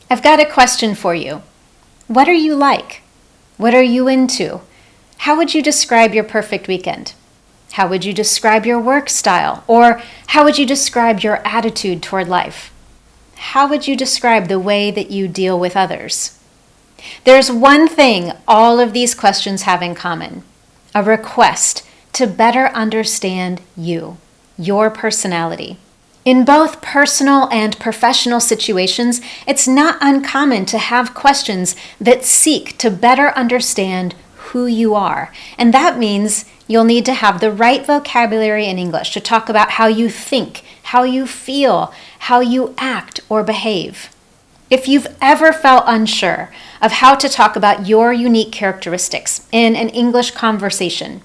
I've got a question for you. What are you like? What are you into? How would you describe your perfect weekend? How would you describe your work style? Or how would you describe your attitude toward life? How would you describe the way that you deal with others? There's one thing all of these questions have in common: a request to better understand you, your personality. In both personal and professional situations, it's not uncommon to have questions that seek to better understand who you are. And that means you'll need to have the right vocabulary in English to talk about how you think, how you feel, how you act or behave. If you've ever felt unsure of how to talk about your unique characteristics in an English conversation,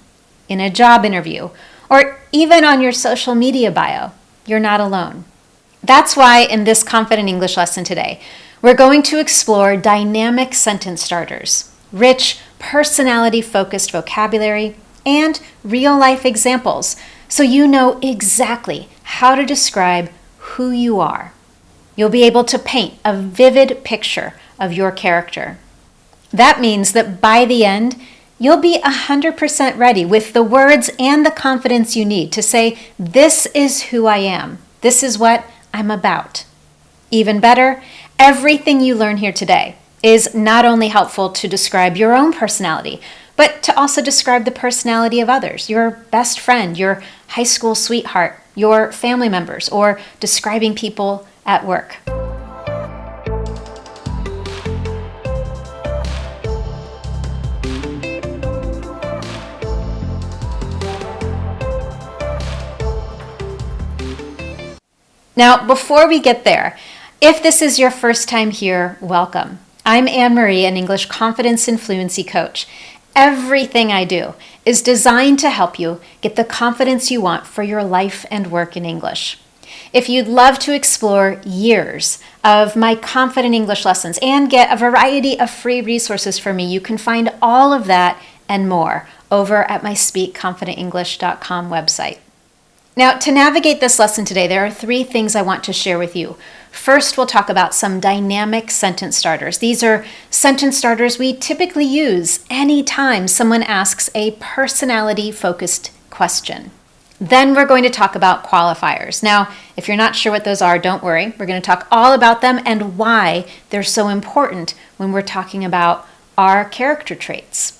in a job interview, or even on your social media bio, you're not alone. That's why in this Confident English lesson today, we're going to explore dynamic sentence starters, rich, personality-focused vocabulary, and real-life examples, so you know exactly how to describe who you are. You'll be able to paint a vivid picture of your character. That means that by the end, you'll be 100% ready with the words and the confidence you need to say, "This is who I am. This is what I'm about." Even better, everything you learn here today is not only helpful to describe your own personality, but to also describe the personality of others, your best friend, your high school sweetheart, your family members, or describing people at work. Now, before we get there, if this is your first time here, welcome. I'm Anne-Marie, an English confidence and fluency coach. Everything I do is designed to help you get the confidence you want for your life and work in English. If you'd love to explore years of my Confident English lessons and get a variety of free resources from me, you can find all of that and more over at my speakconfidentenglish.com website. Now, to navigate this lesson today, there are 3 things I want to share with you. First, we'll talk about some dynamic sentence starters. These are sentence starters we typically use anytime someone asks a personality-focused question. Then we're going to talk about qualifiers. Now, if you're not sure what those are, don't worry. We're going to talk all about them and why they're so important when we're talking about our character traits.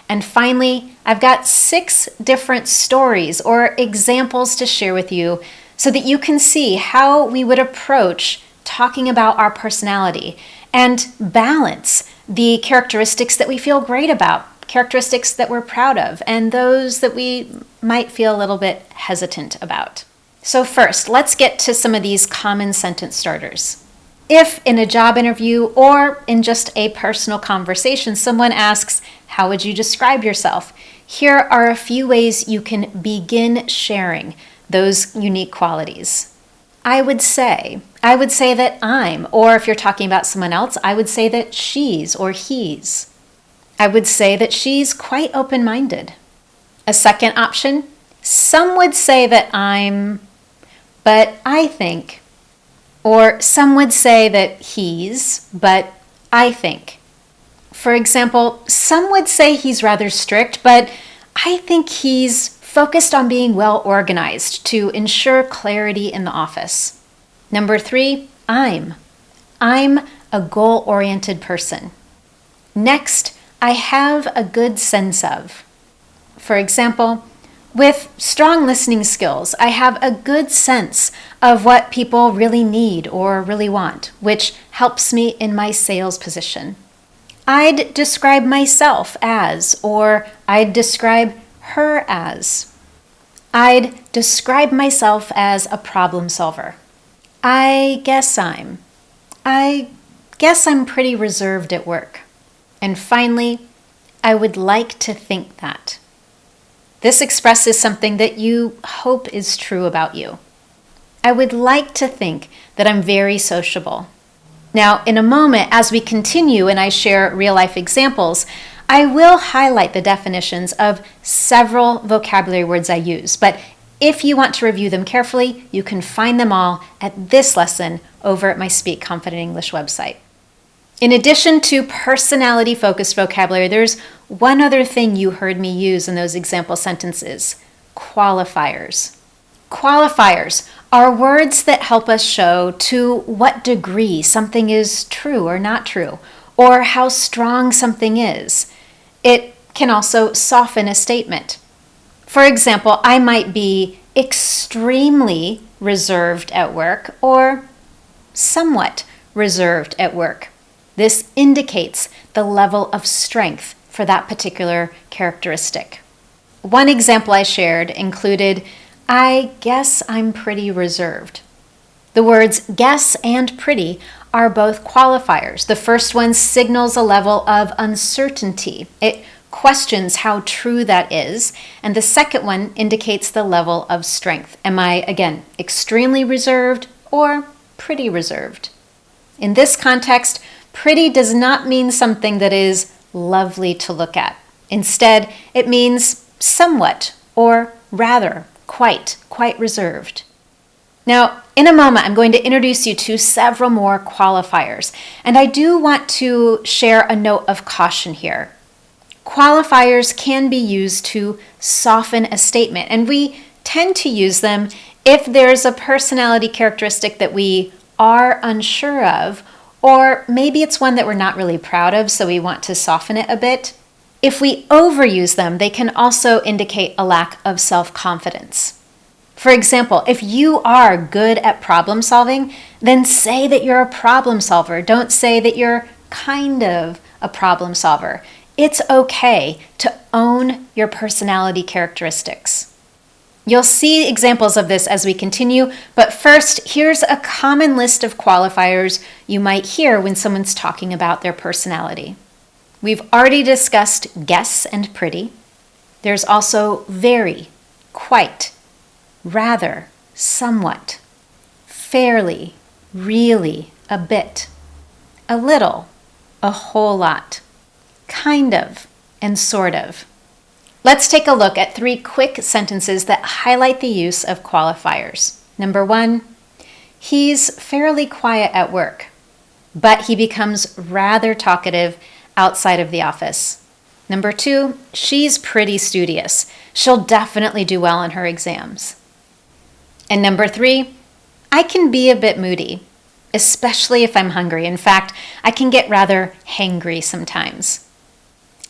And finally, I've got 6 different stories or examples to share with you so that you can see how we would approach talking about our personality and balance the characteristics that we feel great about, characteristics that we're proud of, and those that we might feel a little bit hesitant about. So first, let's get to some of these common sentence starters. If in a job interview or in just a personal conversation, someone asks, "How would you describe yourself?" Here are a few ways you can begin sharing those unique qualities. I would say that I'm, or if you're talking about someone else, I would say that she's or he's. I would say that she's quite open-minded. A second option, some would say that I'm, but I think. Or some would say that he's, but I think. For example, some would say he's rather strict, but I think he's focused on being well organized to ensure clarity in the office. Number 3, I'm a goal-oriented person. Next, I have a good sense of. For example, with strong listening skills, I have a good sense of what people really need or really want, which helps me in my sales position. I'd describe myself as, or I'd describe her as. I'd describe myself as a problem solver. I guess I'm pretty reserved at work. And finally, I would like to think that. This expresses something that you hope is true about you. I would like to think that I'm very sociable. Now, in a moment, as we continue and I share real-life examples, I will highlight the definitions of several vocabulary words I use, but if you want to review them carefully, you can find them all at this lesson over at my Speak Confident English website. In addition to personality-focused vocabulary, there's one other thing you heard me use in those example sentences: qualifiers. Qualifiers are words that help us show to what degree something is true or not true, or how strong something is. It can also soften a statement. For example, I might be extremely reserved at work or somewhat reserved at work. This indicates the level of strength for that particular characteristic. One example I shared included, I guess I'm pretty reserved. The words guess and pretty are both qualifiers. The first one signals a level of uncertainty. It questions how true that is. And the second one indicates the level of strength. Am I, again, extremely reserved or pretty reserved? In this context, pretty does not mean something that is lovely to look at. Instead, it means somewhat or rather quite reserved. Now, in a moment, I'm going to introduce you to several more qualifiers, and I do want to share a note of caution here. Qualifiers can be used to soften a statement, and we tend to use them if there's a personality characteristic that we are unsure of, or maybe it's one that we're not really proud of, so we want to soften it a bit. If we overuse them, they can also indicate a lack of self-confidence. For example, if you are good at problem solving, then say that you're a problem solver. Don't say that you're kind of a problem solver. It's okay to own your personality characteristics. You'll see examples of this as we continue, but first, here's a common list of qualifiers you might hear when someone's talking about their personality. We've already discussed guess and pretty. There's also very, quite, rather, somewhat, fairly, really, a bit, a little, a whole lot, kind of, and sort of. Let's take a look at 3 quick sentences that highlight the use of qualifiers. Number 1, he's fairly quiet at work, but he becomes rather talkative outside of the office. Number 2, she's pretty studious. She'll definitely do well on her exams. And number 3, I can be a bit moody, especially if I'm hungry. In fact, I can get rather hangry sometimes.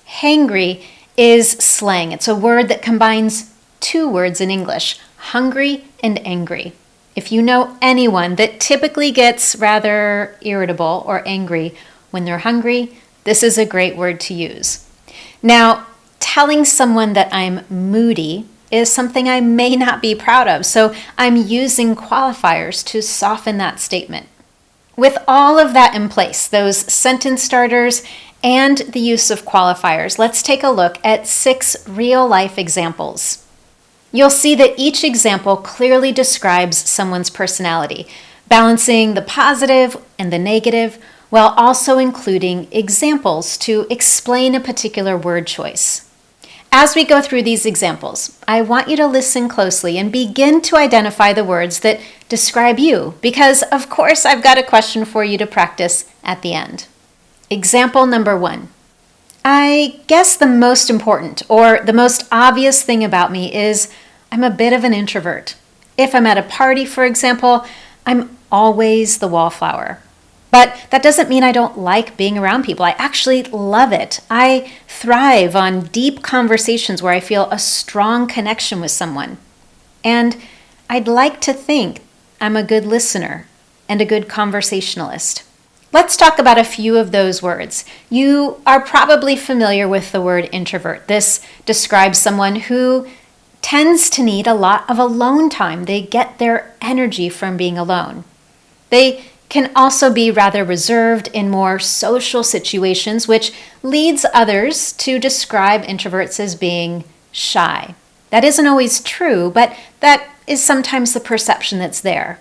Hangry is slang. It's a word that combines 2 words in English, hungry and angry. If you know anyone that typically gets rather irritable or angry when they're hungry, this is a great word to use. Now, telling someone that I'm moody is something I may not be proud of, so I'm using qualifiers to soften that statement. With all of that in place, those sentence starters and the use of qualifiers, let's take a look at 6 real-life examples. You'll see that each example clearly describes someone's personality, balancing the positive and the negative, while also including examples to explain a particular word choice. As we go through these examples, I want you to listen closely and begin to identify the words that describe you, because of course I've got a question for you to practice at the end. Example number 1. I guess the most important or the most obvious thing about me is I'm a bit of an introvert. If I'm at a party, for example, I'm always the wallflower. But that doesn't mean I don't like being around people. I actually love it. I thrive on deep conversations where I feel a strong connection with someone. And I'd like to think I'm a good listener and a good conversationalist. Let's talk about a few of those words. You are probably familiar with the word introvert. This describes someone who tends to need a lot of alone time. They get their energy from being alone. They can also be rather reserved in more social situations, which leads others to describe introverts as being shy. That isn't always true, but that is sometimes the perception that's there.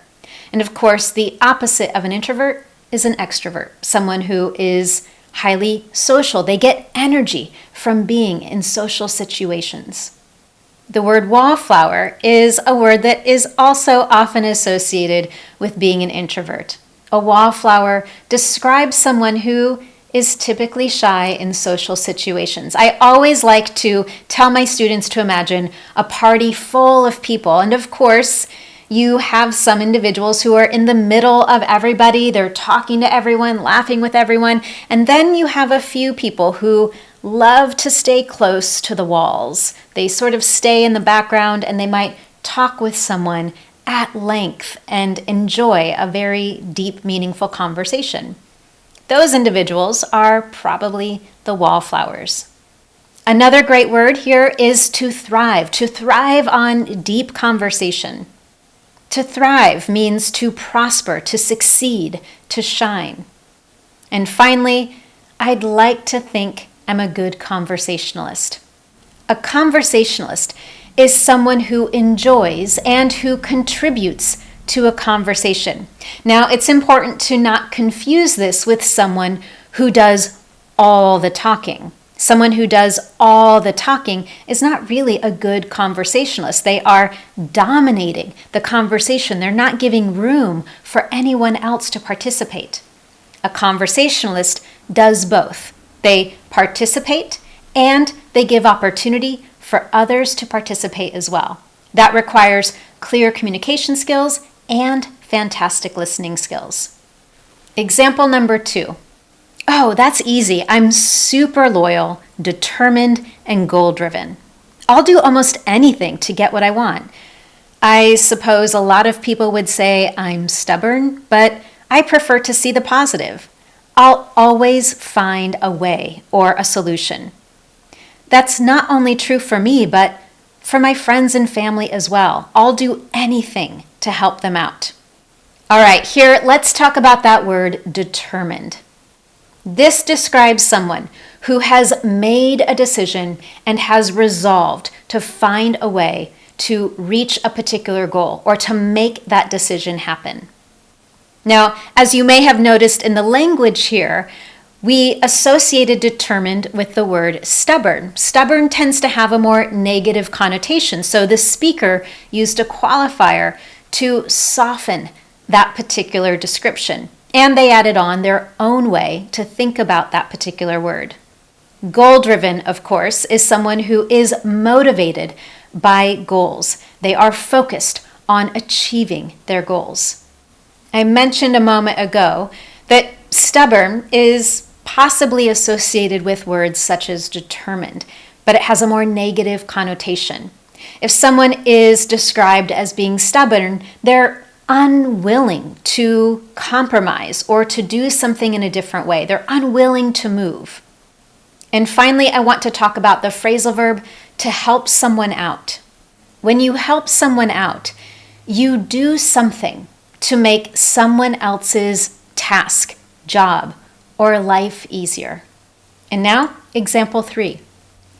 And of course, the opposite of an introvert is an extrovert, someone who is highly social. They get energy from being in social situations. The word wallflower is a word that is also often associated with being an introvert. A wallflower describes someone who is typically shy in social situations. I always like to tell my students to imagine a party full of people. And of course, you have some individuals who are in the middle of everybody. They're talking to everyone, laughing with everyone. And then you have a few people who love to stay close to the walls. They sort of stay in the background and they might talk with someone at length and enjoy a very deep, meaningful conversation. Those individuals are probably the wallflowers. Another great word here is to thrive on deep conversation. To thrive means to prosper, to succeed, to shine. And finally, I'd like to think I'm a good conversationalist. A conversationalist is someone who enjoys and who contributes to a conversation. Now, it's important to not confuse this with someone who does all the talking. Someone who does all the talking is not really a good conversationalist. They are dominating the conversation. They're not giving room for anyone else to participate. A conversationalist does both. They participate and they give opportunity for others to participate as well. That requires clear communication skills and fantastic listening skills. Example number 2. Oh, that's easy. I'm super loyal, determined, and goal-driven. I'll do almost anything to get what I want. I suppose a lot of people would say I'm stubborn, but I prefer to see the positive. I'll always find a way or a solution. That's not only true for me, but for my friends and family as well. I'll do anything to help them out. All right, here, let's talk about that word determined. This describes someone who has made a decision and has resolved to find a way to reach a particular goal or to make that decision happen. Now, as you may have noticed in the language here, we associated determined with the word stubborn. Stubborn tends to have a more negative connotation, so the speaker used a qualifier to soften that particular description. And they added on their own way to think about that particular word. Goal-driven, of course, is someone who is motivated by goals. They are focused on achieving their goals. I mentioned a moment ago that stubborn is possibly associated with words such as determined, but it has a more negative connotation. If someone is described as being stubborn, they're unwilling to compromise or to do something in a different way. They're unwilling to move. And finally, I want to talk about the phrasal verb to help someone out. When you help someone out, you do something to make someone else's task, job, or life easier. And now, example 3.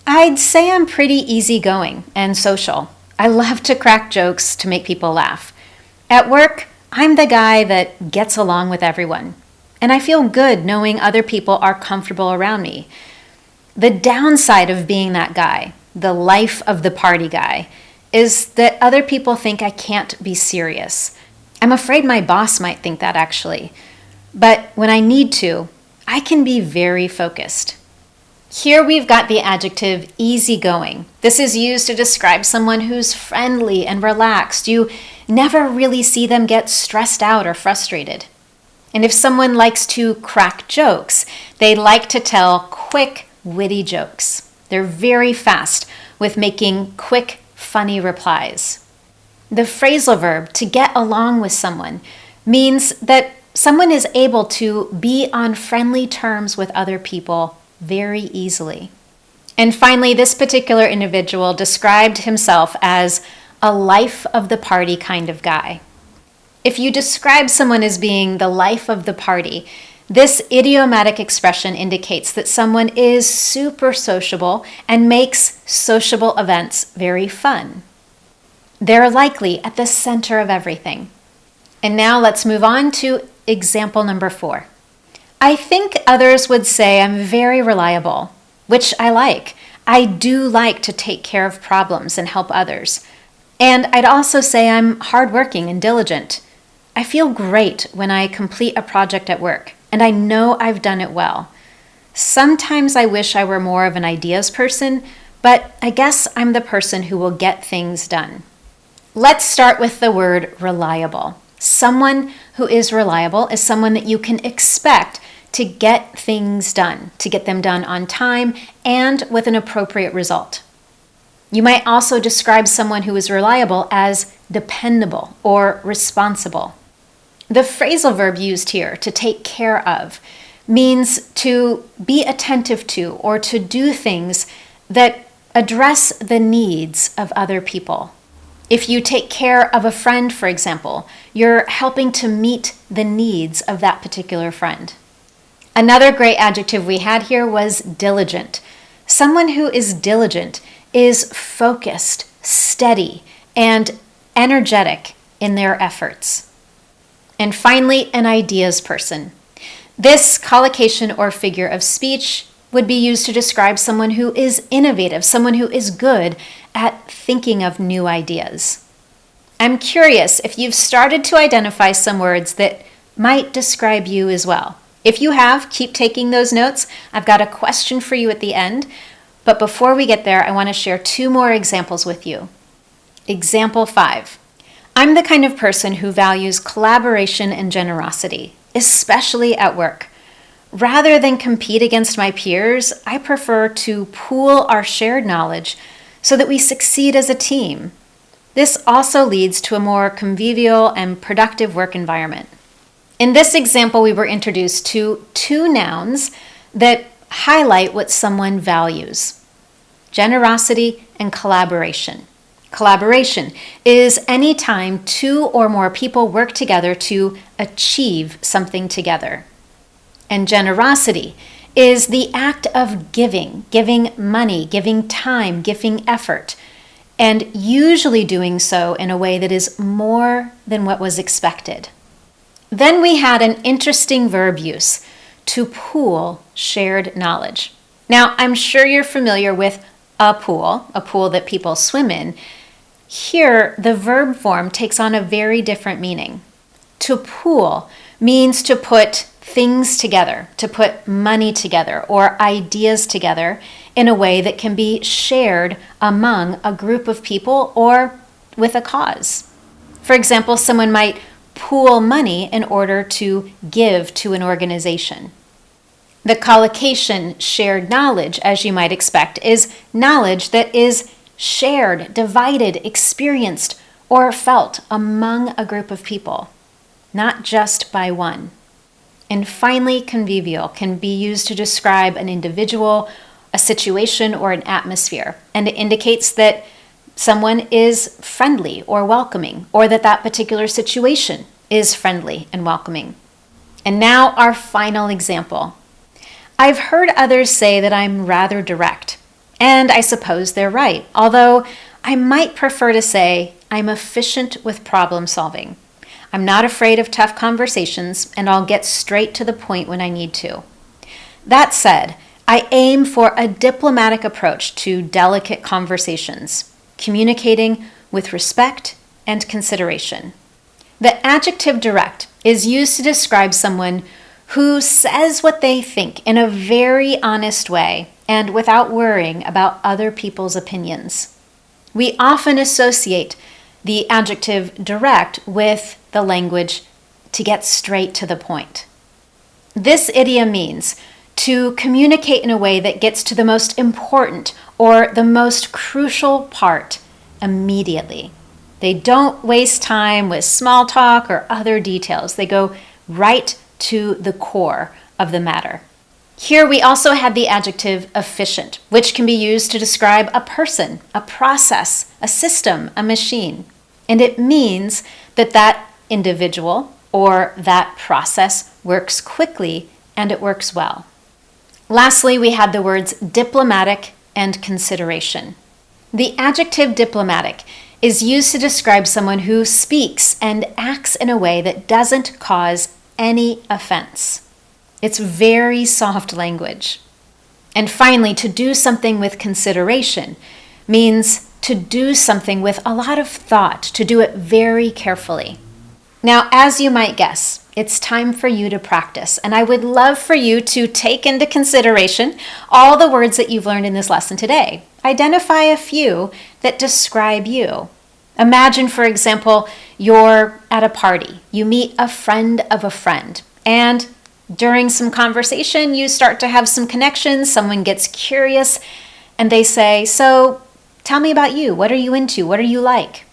I'd say I'm pretty easygoing and social. I love to crack jokes to make people laugh. At work, I'm the guy that gets along with everyone, and I feel good knowing other people are comfortable around me. The downside of being that guy, the life of the party guy, is that other people think I can't be serious. I'm afraid my boss might think that actually, but when I need to, I can be very focused. Here we've got the adjective easygoing. This is used to describe someone who's friendly and relaxed. You never really see them get stressed out or frustrated. And if someone likes to crack jokes, they like to tell quick, witty jokes. They're very fast with making quick, funny replies. The phrasal verb to get along with someone means that someone is able to be on friendly terms with other people very easily. And finally, this particular individual described himself as a life of the party kind of guy. If you describe someone as being the life of the party, this idiomatic expression indicates that someone is super sociable and makes sociable events very fun. They're likely at the center of everything. And now let's move on to example number 4. I think others would say I'm very reliable, which I like. I do like to take care of problems and help others. And I'd also say I'm hardworking and diligent. I feel great when I complete a project at work, and I know I've done it well. Sometimes I wish I were more of an ideas person, but I guess I'm the person who will get things done. Let's start with the word reliable. Someone who is reliable is someone that you can expect to get things done, to get them done on time and with an appropriate result. You might also describe someone who is reliable as dependable or responsible. The phrasal verb used here, to take care of, means to be attentive to or to do things that address the needs of other people. If you take care of a friend, for example, you're helping to meet the needs of that particular friend. Another great adjective we had here was diligent. Someone who is diligent is focused, steady, and energetic in their efforts. And finally, an ideas person. This collocation or figure of speech would be used to describe someone who is innovative, someone who is good at thinking of new ideas. I'm curious if you've started to identify some words that might describe you as well. If you have, keep taking those notes. I've got a question for you at the end. But before we get there, I want to share 2 more examples with you. Example 5. I'm the kind of person who values collaboration and generosity, especially at work. Rather than compete against my peers, I prefer to pool our shared knowledge so that we succeed as a team. This also leads to a more convivial and productive work environment. In this example, we were introduced to 2 nouns that highlight what someone values: generosity and collaboration. Collaboration is any time 2 or more people work together to achieve something together. And generosity is the act of giving money, giving time, giving effort, and usually doing so in a way that is more than what was expected. Then we had an interesting verb use, to pool shared knowledge. Now, I'm sure you're familiar with a pool that people swim in. Here, the verb form takes on a very different meaning. To pool means to put things together, to put money together or ideas together in a way that can be shared among a group of people or with a cause. For example, someone might pool money in order to give to an organization. The collocation shared knowledge, as you might expect, is knowledge that is shared, divided, experienced, or felt among a group of people, not just by one. And finally, convivial can be used to describe an individual, a situation, or an atmosphere, and it indicates that someone is friendly or welcoming, or that that particular situation is friendly and welcoming. And now our final example. I've heard others say that I'm rather direct, and I suppose they're right, although I might prefer to say I'm efficient with problem solving. I'm not afraid of tough conversations, and I'll get straight to the point when I need to. That said, I aim for a diplomatic approach to delicate conversations, communicating with respect and consideration. The adjective direct is used to describe someone who says what they think in a very honest way and without worrying about other people's opinions. We often associate the adjective direct with the language to get straight to the point. This idiom means to communicate in a way that gets to the most important or the most crucial part immediately. They don't waste time with small talk or other details. They go right to the core of the matter. Here we also had the adjective efficient, which can be used to describe a person, a process, a system, a machine. And it means that that individual or that process works quickly and it works well. Lastly, we had the words diplomatic and consideration. The adjective diplomatic is used to describe someone who speaks and acts in a way that doesn't cause any offense. It's very soft language. And finally, to do something with consideration means to do something with a lot of thought, to do it very carefully. Now, as you might guess, it's time for you to practice, and I would love for you to take into consideration all the words that you've learned in this lesson today. Identify a few that describe you. Imagine, for example, you're at a party. You meet a friend of a friend, and during some conversation, you start to have some connections. Someone gets curious, and they say, "So, tell me about you. What are you into? What are you like?"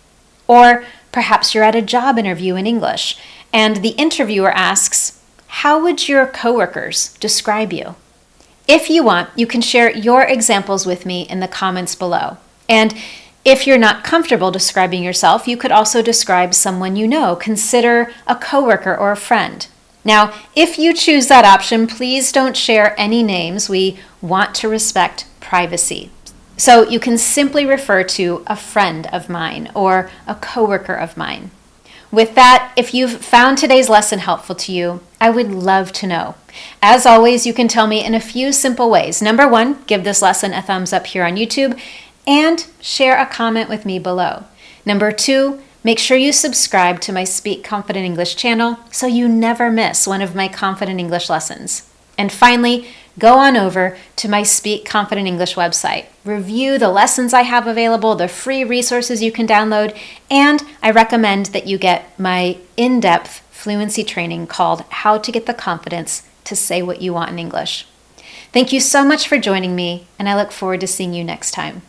Or perhaps you're at a job interview in English, and the interviewer asks, "How would your coworkers describe you?" If you want, you can share your examples with me in the comments below. And if you're not comfortable describing yourself, you could also describe someone you know. Consider a coworker or a friend. Now, if you choose that option, please don't share any names. We want to respect privacy. So you can simply refer to a friend of mine or a coworker of mine. With that, if you've found today's lesson helpful to you, I would love to know. As always, you can tell me in a few simple ways. Number one, give this lesson a thumbs up here on YouTube and share a comment with me below. Number two, make sure you subscribe to my Speak Confident English channel so you never miss one of my Confident English lessons. And finally, go on over to my Speak Confident English website. Review the lessons I have available, the free resources you can download, and I recommend that you get my in-depth fluency training called How to Get the Confidence to Say What You Want in English. Thank you so much for joining me, and I look forward to seeing you next time.